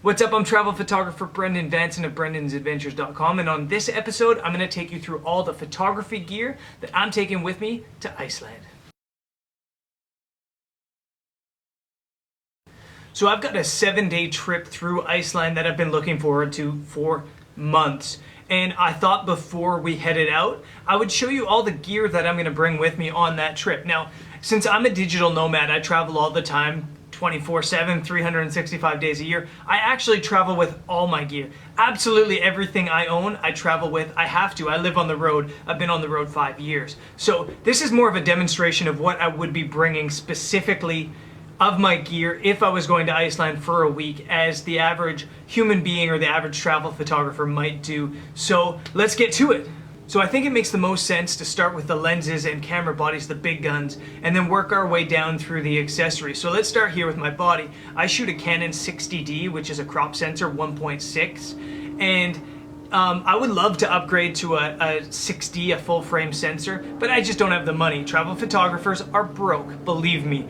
What's up? I'm travel photographer Brendan Vanson of BrendansAdventures.com, and on this episode I'm going to take you through all the photography gear that I'm taking with me to Iceland. So I've got a 7-day trip through Iceland that I've been looking forward to for months. And I thought before we headed out, I would show you all the gear that I'm going to bring with me on that trip. Now, since I'm a digital nomad, I travel all the time, 24/7, 365 days a year. I actually travel with all my gear. Absolutely everything I own, I travel with. I have to. I live on the road. I've been on the road 5 years. So this is more of a demonstration of what I would be bringing specifically of my gear if I was going to Iceland for a week, as the average human being or the average travel photographer might do. So let's get to it. So I think it makes the most sense to start with the lenses and camera bodies, the big guns, and then work our way down through the accessories. So let's start here with my body. I shoot a Canon 60D, which is a crop sensor 1.6, and I would love to upgrade to a 6D, a full frame sensor, but I just don't have the money. Travel photographers are broke, believe me.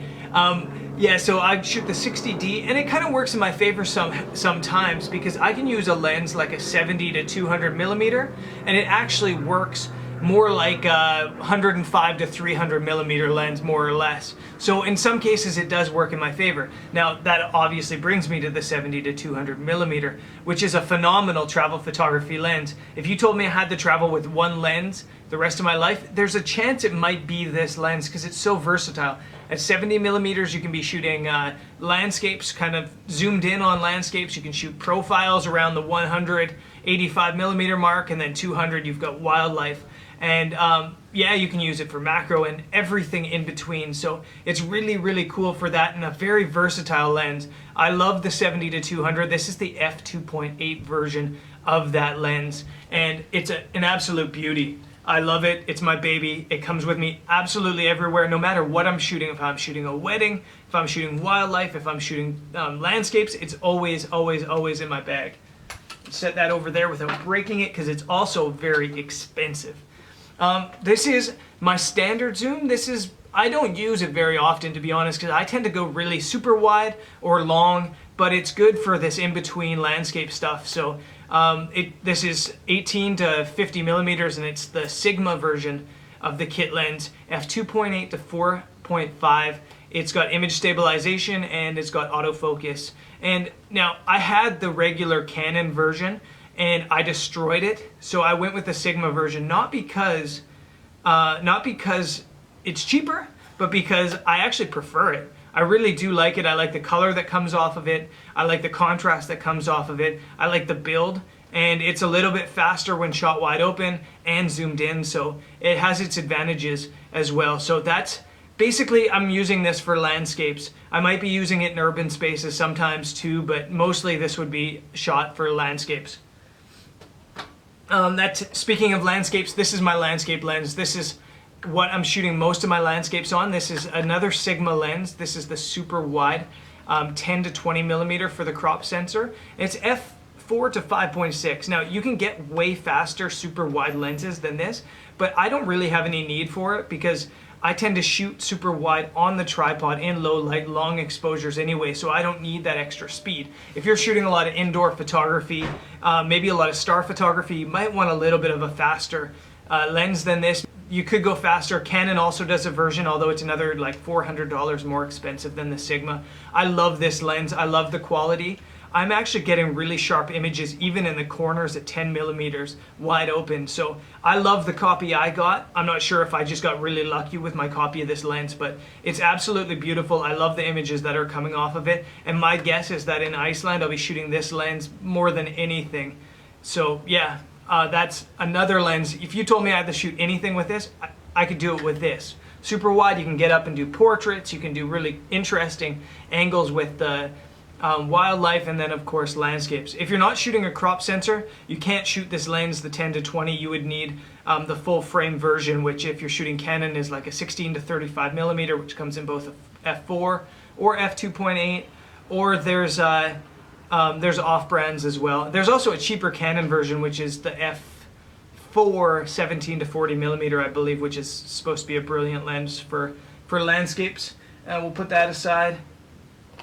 Yeah, so I shoot the 60D, and it kind of works in my favor sometimes because I can use a lens like a 70 to 200 millimeter, and it actually works more like a 105 to 300 millimeter lens, more or less. So in some cases it does work in my favor. Now that obviously brings me to the 70 to 200 millimeter, which is a phenomenal travel photography lens. If you told me I had to travel with one lens the rest of my life, there's a chance it might be this lens because it's so versatile. At 70 millimeters you can be shooting landscapes, kind of zoomed in on landscapes. You can shoot profiles around the 185 millimeter mark, and then 200 you've got wildlife. And yeah, you can use it for macro and everything in between. So it's really cool for that, and a very versatile lens. I love the 70 to 200. This is the f2.8 version of that lens, and it's an absolute beauty. I love it. It's my baby. It comes with me absolutely everywhere, no matter what I'm shooting. If I'm shooting a wedding, if I'm shooting wildlife, if I'm shooting landscapes, it's always in my bag. Set that over there without breaking it because it's also very expensive. This is my standard zoom. I don't use it very often, to be honest, because I tend to go really super wide or long, but it's good for this in-between landscape stuff. So this is 18 to 50 millimeters, and it's the Sigma version of the kit lens, f2.8 to 4.5. It's got image stabilization and it's got autofocus. And now I had the regular Canon version and I destroyed it, so I went with the Sigma version, not because it's cheaper, but because I actually prefer it. I really do like it. I like the color that comes off of it. I like the contrast that comes off of it. I like the build, and it's a little bit faster when shot wide open and zoomed in, so it has its advantages as well. So that's basically, I'm using this for landscapes. I might be using it in urban spaces sometimes too, but mostly this would be shot for landscapes. Speaking of landscapes, this is my landscape lens. This is what I'm shooting most of my landscapes on. This is another Sigma lens. This is the super wide 10 to 20 millimeter for the crop sensor. It's f4 to 5.6. Now you can get way faster super wide lenses than this, but I don't really have any need for it because I tend to shoot super wide on the tripod in low light, long exposures anyway, so I don't need that extra speed. If you're shooting a lot of indoor photography, maybe a lot of star photography, you might want a little bit of a faster lens than this. You could go faster. Canon also does a version, although it's another like $400 more expensive than the Sigma. I love this lens. I love the quality. I'm actually getting really sharp images even in the corners at 10 millimeters wide open. So I love the copy I got. I'm not sure if I just got really lucky with my copy of this lens, but it's absolutely beautiful. I love the images that are coming off of it. And my guess is that in Iceland, I'll be shooting this lens more than anything. So yeah, that's another lens. If you told me I had to shoot anything with this, I could do it with this. Super wide, you can get up and do portraits. You can do really interesting angles with the wildlife, and then of course landscapes. If you're not shooting a crop sensor, you can't shoot this lens, the 10 to 20. You would need the full frame version, which if you're shooting Canon is like a 16 to 35 millimeter, which comes in both f4 or f2.8, or there's off brands as well. There's also a cheaper Canon version, which is the f4 17 to 40 millimeter, I believe, which is supposed to be a brilliant lens for landscapes. We'll put that aside.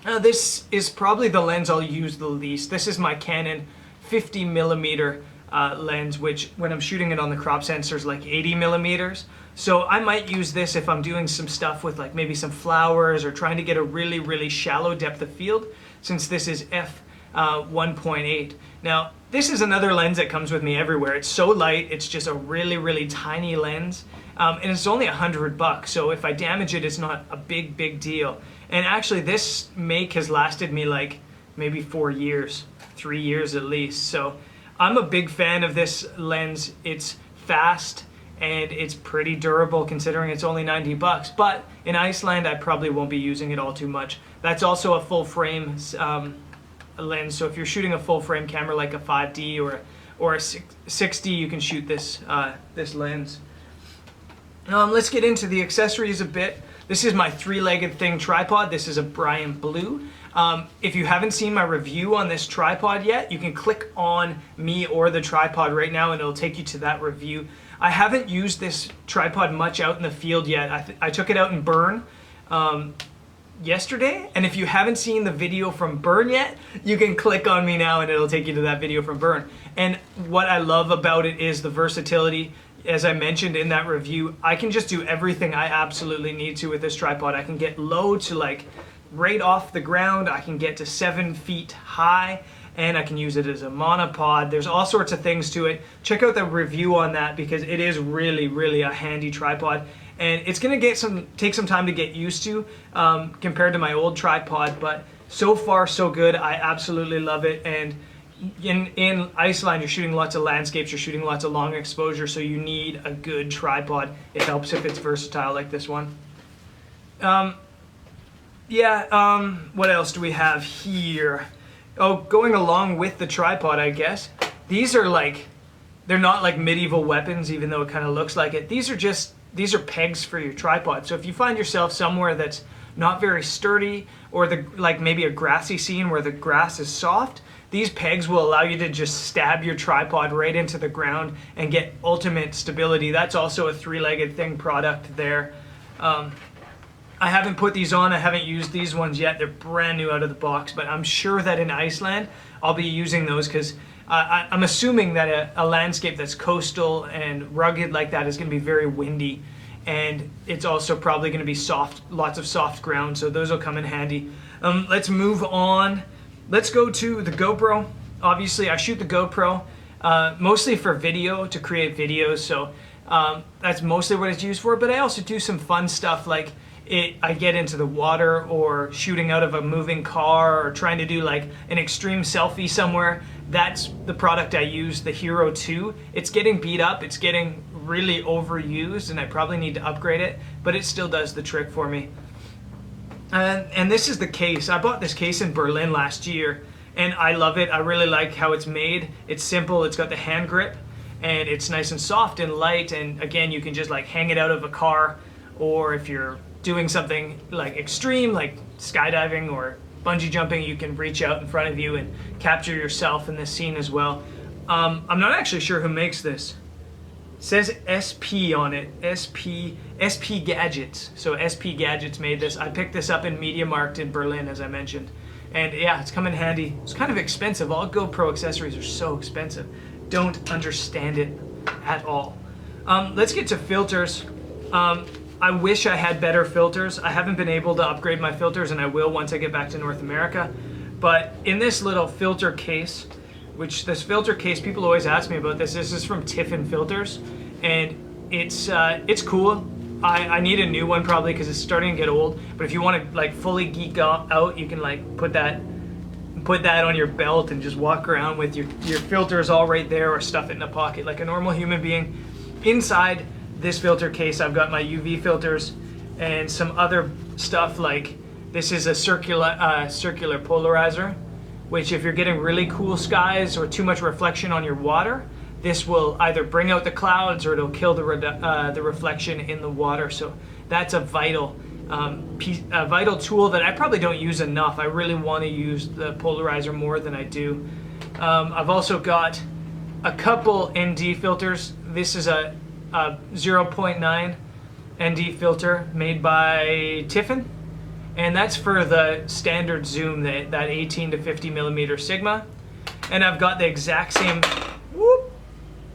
This is probably the lens I'll use the least. This is my Canon 50 millimeter lens, which when I'm shooting it on the crop sensor is like 80 millimeters. So I might use this if I'm doing some stuff with like maybe some flowers or trying to get a really, really shallow depth of field, since this is f1.8. Now, this is another lens that comes with me everywhere. It's so light, it's just a really, really tiny lens. And it's only $100, so if I damage it, it's not a big deal. And actually, this make has lasted me like maybe 4 years, 3 years at least. So I'm a big fan of this lens. It's fast and it's pretty durable considering it's only $90. But in Iceland, I probably won't be using it all too much. That's also a full frame lens. So if you're shooting a full frame camera like a 5D or a 6D, you can shoot this this lens. Let's get into the accessories a bit. This is my 3-legged thing tripod. This is a Brian Blue. If you haven't seen my review on this tripod yet, you can click on me or the tripod right now and it'll take you to that review. I haven't used this tripod much out in the field yet. I took it out in Burn yesterday, and if you haven't seen the video from Burn yet, you can click on me now and it'll take you to that video from Burn. And what I love about it is the versatility. As I mentioned in that review, I can just do everything I absolutely need to with this tripod. I can get low to like right off the ground. I can get to 7 feet high, and I can use it as a monopod. There's all sorts of things to it. Check out the review on that because it is really, really a handy tripod. And it's gonna take some time to get used to compared to my old tripod, but so far so good. I absolutely love it. And in Iceland, you're shooting lots of landscapes, you're shooting lots of long exposure, so you need a good tripod. It helps if it's versatile like this one. What else do we have here? Oh, going along with the tripod, I guess. These are like, they're not like medieval weapons, even though it kind of looks like it. These are pegs for your tripod. So if you find yourself somewhere that's not very sturdy, or like maybe a grassy scene where the grass is soft, these pegs will allow you to just stab your tripod right into the ground and get ultimate stability. That's also a 3-legged thing product there. I haven't put these on. I haven't used these ones yet. They're brand new out of the box, but I'm sure that in Iceland, I'll be using those because I'm assuming that a landscape that's coastal and rugged like that is going to be very windy. And it's also probably going to be soft, lots of soft ground, so those will come in handy. Let's move on. Let's go to the GoPro. Obviously, I shoot the GoPro mostly for video, to create videos, so that's mostly what it's used for, but I also do some fun stuff like I get into the water or shooting out of a moving car or trying to do like an extreme selfie somewhere. That's the product I use, the Hero 2. It's getting beat up, it's getting really overused, and I probably need to upgrade it, but it still does the trick for me. And this is the case. I bought this case in Berlin last year, and I love it. I really like how it's made. It's simple, it's got the hand grip, and it's nice and soft and light, and again, you can just like hang it out of a car, or if you're doing something like extreme, like skydiving or bungee jumping, you can reach out in front of you and capture yourself in this scene as well. I'm not actually sure who makes this. It says SP on it, SP Gadgets. So SP Gadgets made this. I picked this up in Media Markt in Berlin, as I mentioned. And yeah, it's come in handy. It's kind of expensive. All GoPro accessories are so expensive. Don't understand it at all. Let's get to filters. I wish I had better filters. I haven't been able to upgrade my filters, and I will once I get back to North America. But in this little filter case, people always ask me about this. This is from Tiffin Filters, and it's cool. I need a new one probably because it's starting to get old. But if you want to like fully geek out, you can like put that on your belt and just walk around with your filters all right there, or stuff it in a pocket like a normal human being. Inside this filter case, I've got my UV filters and some other stuff, like this is a circular polarizer, which if you're getting really cool skies or too much reflection on your water, this will either bring out the clouds or it'll kill the reflection in the water. So that's a vital tool that I probably don't use enough. I really want to use the polarizer more than I do. I've also got a couple ND filters. This is a 0.9 ND filter made by Tiffin, and that's for the standard zoom, that 18 to 50 millimeter Sigma. And I've got the exact same,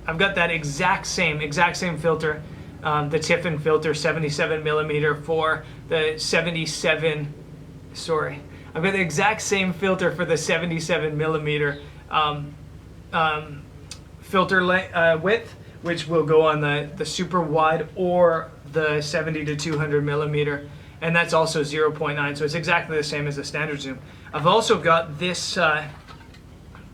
I've got that exact same filter, the Tiffin filter, 77 millimeter for the 77, sorry. I've got the exact same filter for the 77 millimeter filter width, which will go on the super wide or the 70 to 200 millimeter. And that's also 0.9, so it's exactly the same as the standard zoom. I've also got this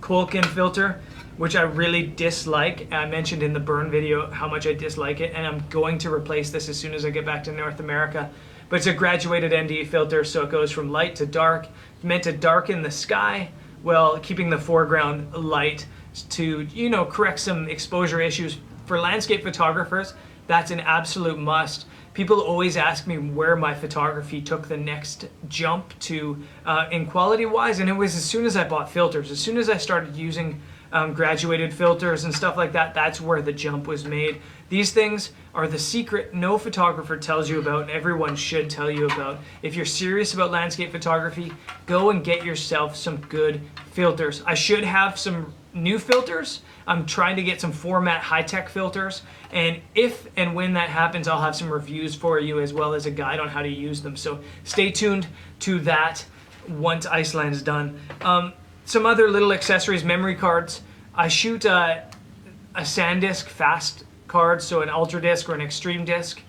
Culkin filter, which I really dislike. I mentioned in the burn video how much I dislike it, and I'm going to replace this as soon as I get back to North America. But it's a graduated ND filter, so it goes from light to dark. It's meant to darken the sky while keeping the foreground light to, you know, correct some exposure issues. For landscape photographers, that's an absolute must. People always ask me where my photography took the next jump to in quality wise, and it was as soon as I bought filters. As soon as I started using graduated filters and stuff like that, that's where the jump was made. These things are the secret no photographer tells you about, and everyone should tell you about. If you're serious about landscape photography, go and get yourself some good filters. I should have some new filters. I'm trying to get some format high-tech filters, and if and when that happens, I'll have some reviews for you as well as a guide on how to use them. So stay tuned to that once Iceland is done. Some other little accessories, memory cards. I shoot a SanDisk fast card, so an ultra disc or an extreme disc.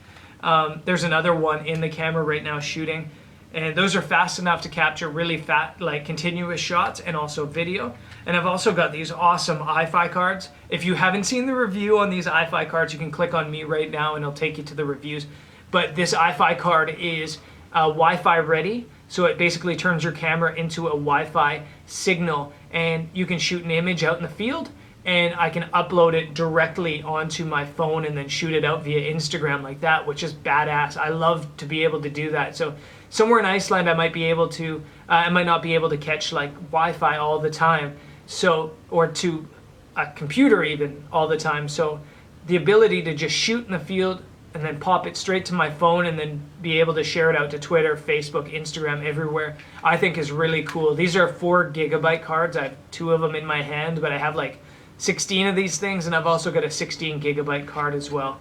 There's another one in the camera right now shooting, and those are fast enough to capture really fat, like continuous shots and also video. And I've also got these awesome iFi cards. If you haven't seen the review on these iFi cards, you can click on me right now and it'll take you to the reviews. But this iFi card is Wi-Fi ready, so it basically turns your camera into a Wi-Fi signal, and you can shoot an image out in the field, and I can upload it directly onto my phone and then shoot it out via Instagram like that, which is badass. I love to be able to do that. So somewhere in Iceland, I might be able to, I might not be able to catch like Wi-Fi all the time, so, or to a computer even all the time. So the ability to just shoot in the field and then pop it straight to my phone and then be able to share it out to Twitter, Facebook, Instagram, everywhere, I think is really cool. These are 4 gigabyte cards. I have 2 of them in my hand, but I have like 16 of these things, and I've also got a 16 gigabyte card as well.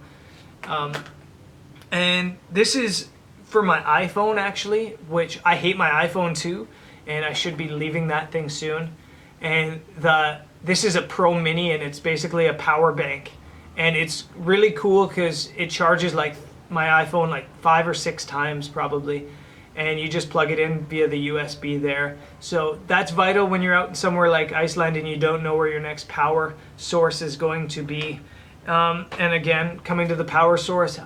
And this is for my iPhone actually, which I hate my iPhone too, and I should be leaving that thing soon. And this is a Pro Mini, and it's basically a power bank. And it's really cool because it charges like my iPhone like 5 or 6 times probably. And you just plug it in via the USB there. So that's vital when you're out somewhere like Iceland and you don't know where your next power source is going to be. And again, coming to the power source,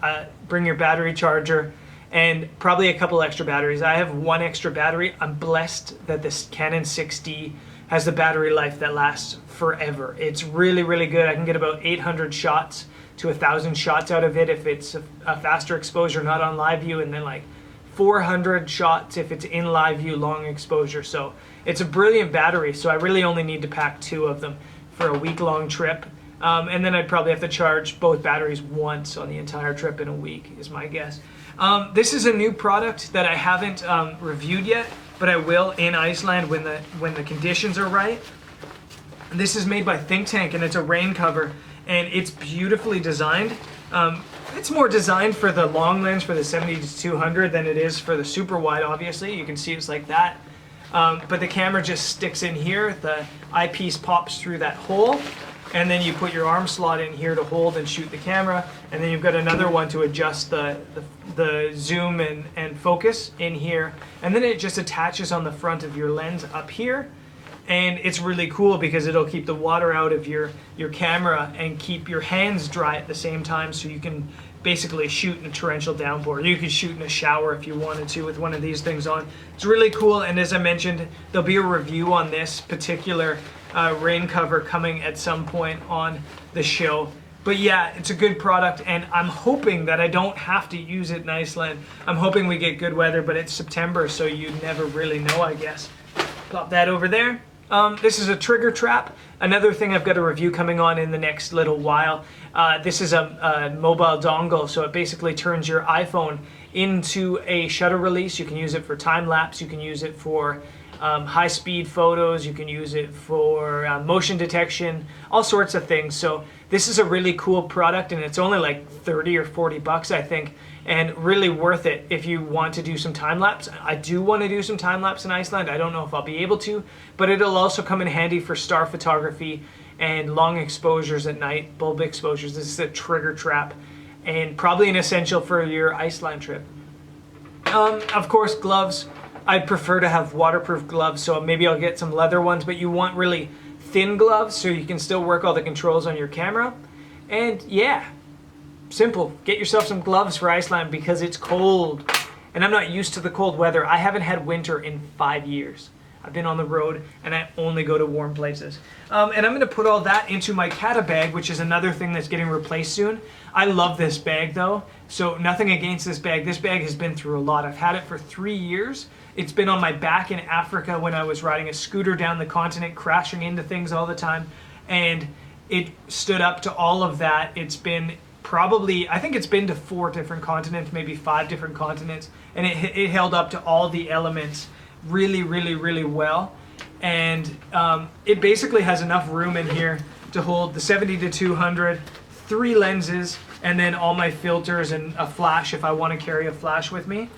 bring your battery charger and probably a couple extra batteries. I have 1 extra battery. I'm blessed that this Canon 6D has the battery life that lasts forever. It's really, really good. I can get about 800 shots to 1,000 shots out of it if it's a faster exposure, not on live view, and then like 400 shots if it's in live view long exposure. So it's a brilliant battery, so I really only need to pack 2 of them for a week-long trip. And then I'd probably have to charge both batteries once on the entire trip in a week, is my guess. This is a new product that I haven't reviewed yet, but I will in Iceland when the conditions are right. This is made by Think Tank, and it's a rain cover, and it's beautifully designed. It's more designed for the long lens, for the 70 to 200, than it is for the super wide, obviously. You can see it's like that. But the camera just sticks in here. The eyepiece pops through that hole, and then you put your arm slot in here to hold and shoot the camera, and then you've got another one to adjust the zoom and focus in here, and then it just attaches on the front of your lens up here. And it's really cool because it'll keep the water out of your camera and keep your hands dry at the same time, so you can basically shoot in a torrential downpour. You could shoot in a shower if you wanted to with one of these things on. It's really cool, and as I mentioned, there'll be a review on this particular rain cover coming at some point on the show. But yeah, it's a good product, and I'm hoping that I don't have to use it in Iceland. I'm hoping we get good weather, but it's September, so you never really know, I guess. Plop that over there. This is a trigger trap. Another thing I've got a review coming on in the next little while. This is a mobile dongle, so it basically turns your iPhone into a shutter release. You can use it for time lapse. You can use it for high-speed photos. You can use it for motion detection, all sorts of things. So this is a really cool product, and it's only like 30 or 40 bucks, I think, and really worth it if you want to do some time lapse. I do want to do some time lapse in Iceland. I don't know if I'll be able to, but it'll also come in handy for star photography and long exposures at night, bulb exposures. This is a trigger trap and probably an essential for your Iceland trip. Of course, gloves. I'd prefer to have waterproof gloves, so maybe I'll get some leather ones, but you want really thin gloves so you can still work all the controls on your camera. And yeah, simple. Get yourself some gloves for Iceland because it's cold. And I'm not used to the cold weather. I haven't had winter in 5 years. I've been on the road and I only go to warm places. And I'm going to put all that into my Kata bag, which is another thing that's getting replaced soon. I love this bag though, so nothing against this bag. This bag has been through a lot. I've had it for 3 years. It's been on my back in Africa when I was riding a scooter down the continent, crashing into things all the time. And it stood up to all of that. It's been probably, I think it's been to 4 different continents, maybe 5 different continents. And it held up to all the elements really, really, really well. And it basically has enough room in here to hold the 70-200, 3 lenses, and then all my filters and a flash if I want to carry a flash with me,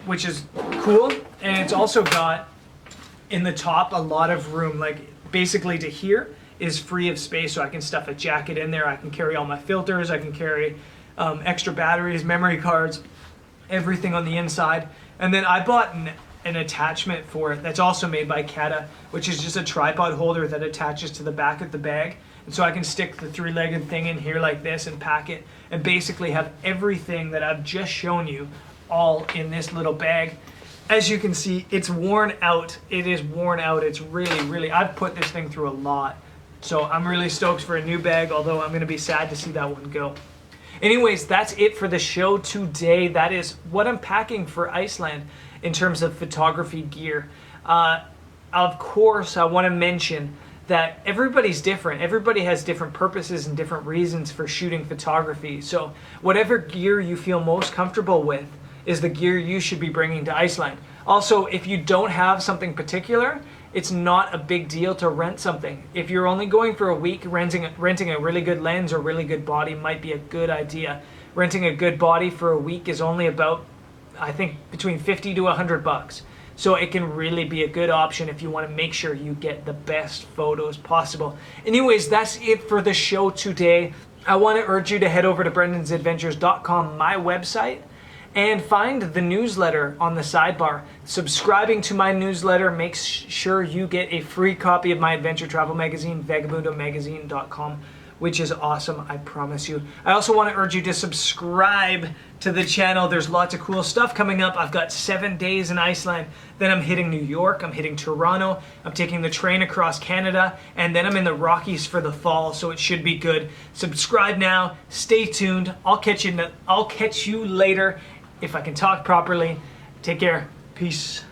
which is cool. And it's also got in the top a lot of room, like basically to here is free of space, so I can stuff a jacket in there. I can carry all my filters, I can carry extra batteries, memory cards, everything on the inside. And then I bought an attachment for it that's also made by Kata, which is just a tripod holder that attaches to the back of the bag. And so I can stick the 3-legged thing in here like this and pack it and basically have everything that I've just shown you all in this little bag. As you can see, it's worn out. It is worn out. It's really, really, I've put this thing through a lot. So I'm really stoked for a new bag, although I'm going to be sad to see that one go. Anyways, that's it for the show today. That is what I'm packing for Iceland in terms of photography gear. Of course, I want to mention that everybody's different. Everybody has different purposes and different reasons for shooting photography. So whatever gear you feel most comfortable with is the gear you should be bringing to Iceland. Also, if you don't have something particular, it's not a big deal to rent something. If you're only going for a week, renting a really good lens or really good body might be a good idea. Renting a good body for a week is only about, I think, between 50 to 100 bucks. So it can really be a good option if you want to make sure you get the best photos possible. Anyways, that's it for the show today. I want to urge you to head over to brendansadventures.com, my website, and find the newsletter on the sidebar. Subscribing to my newsletter makes sure you get a free copy of my adventure travel magazine, vagabundomagazine.com, which is awesome, I promise you. I also want to urge you to subscribe to the channel. There's lots of cool stuff coming up. I've got 7 days in Iceland. Then I'm hitting New York. I'm hitting Toronto. I'm taking the train across Canada. And then I'm in the Rockies for the fall, so it should be good. Subscribe now. Stay tuned. I'll catch you later if I can talk properly. Take care. Peace.